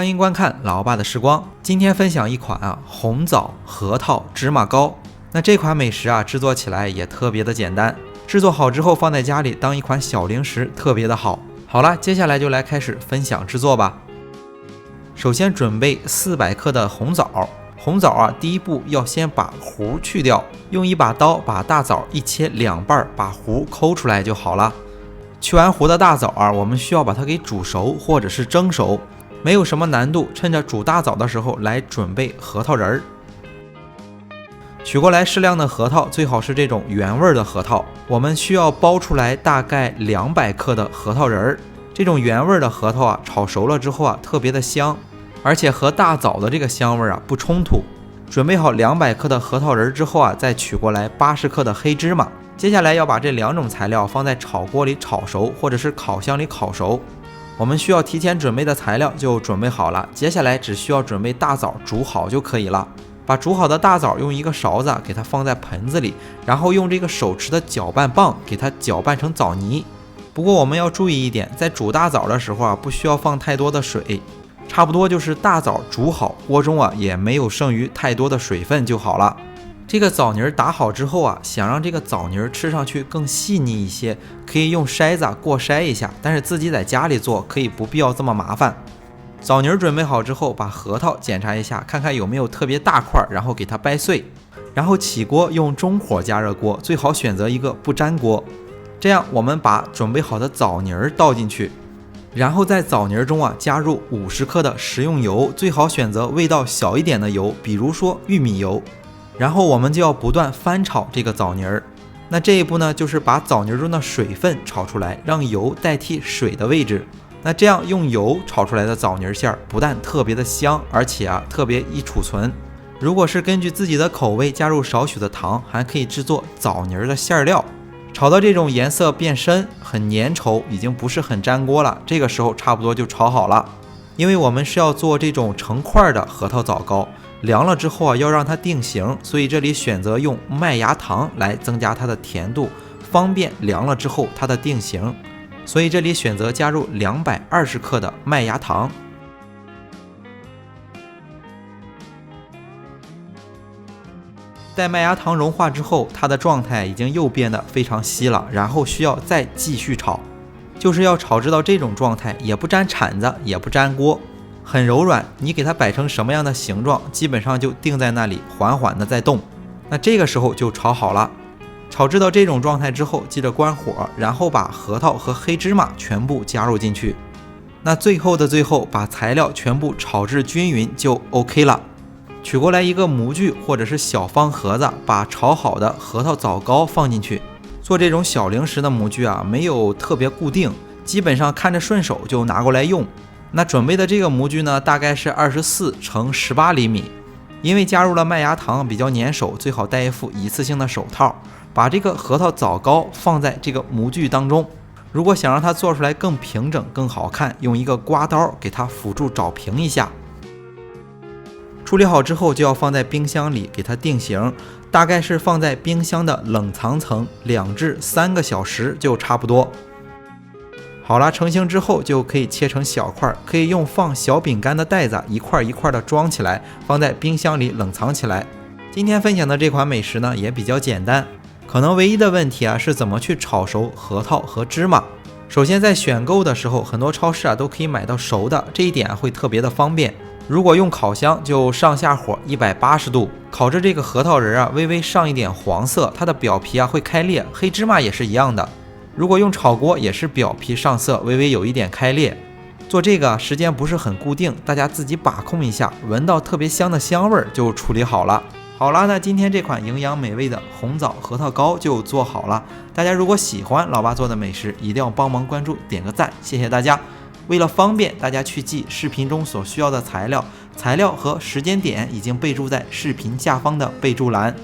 欢迎观看老爸的时光。今天分享一款红枣核桃芝麻糕。那这款美食制作起来也特别的简单，制作好之后放在家里当一款小零食，特别的好。好了，接下来就来开始分享制作吧。首先准备400克的红枣。红枣第一步要先把核去掉，用一把刀把大枣一切2半，把核抠出来就好了。去完核的大枣我们需要把它给煮熟或者是蒸熟，没有什么难度。趁着煮大枣的时候来准备核桃仁儿。取过来适量的核桃，最好是这种原味的核桃。我们需要剥出来大概200克的核桃仁儿。这种原味的核桃炒熟了之后特别的香，而且和大枣的这个香味不冲突。准备好200克的核桃仁之后再取过来80克的黑芝麻。接下来要把这2种材料放在炒锅里炒熟，或者是烤箱里烤熟。我们需要提前准备的材料就准备好了，接下来只需要准备大枣煮好就可以了。把煮好的大枣用一个勺子给它放在盆子里，然后用这个手持的搅拌棒给它搅拌成枣泥。不过我们要注意一点，在煮大枣的时候不需要放太多的水，差不多就是大枣煮好，锅中也没有剩余太多的水分就好了。这个枣泥打好之后想让这个枣泥吃上去更细腻一些，可以用筛子过筛一下，但是自己在家里做可以不必要这么麻烦。枣泥准备好之后，把核桃检查一下，看看有没有特别大块，然后给它掰碎。然后起锅用中火加热锅，最好选择一个不粘锅。这样我们把准备好的枣泥倒进去，然后在枣泥中加入50克的食用油，最好选择味道小一点的油，比如说玉米油。然后我们就要不断翻炒这个枣泥。那这一步呢，就是把枣泥中的水分炒出来，让油代替水的位置。那这样用油炒出来的枣泥馅不但特别的香，而且特别易储存。如果是根据自己的口味加入少许的糖，还可以制作枣泥的馅料。炒到这种颜色变深，很粘稠，已经不是很粘锅了，这个时候差不多就炒好了。因为我们是要做这种成块的核桃枣糕，凉了之后要让它定型，所以这里选择用麦芽糖来增加它的甜度，方便凉了之后它的定型。所以这里选择加入220克的麦芽糖。待麦芽糖融化之后，它的状态已经又变得非常稀了，然后需要再继续炒，就是要炒制到这种状态，也不沾铲子，也不沾锅，很柔软。你给它摆成什么样的形状，基本上就定在那里，缓缓的在动。那这个时候就炒好了。炒制到这种状态之后，记得关火，然后把核桃和黑芝麻全部加入进去。那最后的最后，把材料全部炒制均匀就 OK 了。取过来一个模具或者是小方盒子，把炒好的核桃枣糕放进去。做这种小零食的模具没有特别固定，基本上看着顺手就拿过来用。那准备的这个模具呢，大概是24乘18厘米。因为加入了麦芽糖比较粘手，最好戴一副一次性的手套。把这个核桃枣糕放在这个模具当中。如果想让它做出来更平整更好看，用一个刮刀给它辅助找平一下。处理好之后就要放在冰箱里给它定型，大概是放在冰箱的冷藏层2至3个小时就差不多。好了，成型之后就可以切成小块，可以用放小饼干的袋子一块一块的装起来，放在冰箱里冷藏起来。今天分享的这款美食呢也比较简单，可能唯一的问题是怎么去炒熟核桃和芝麻。首先在选购的时候，很多超市都可以买到熟的，这一点会特别的方便。如果用烤箱，就上下火180度，烤制这个核桃仁微微上一点黄色，它的表皮会开裂，黑芝麻也是一样的。如果用炒锅，也是表皮上色，微微有一点开裂。做这个时间不是很固定，大家自己把控一下，闻到特别香的香味就处理好了。好了，那今天这款营养美味的红枣核桃糕就做好了。大家如果喜欢老爸做的美食，一定要帮忙关注点个赞，谢谢大家。为了方便大家去记视频中所需要的材料和时间点已经备注在视频下方的备注栏。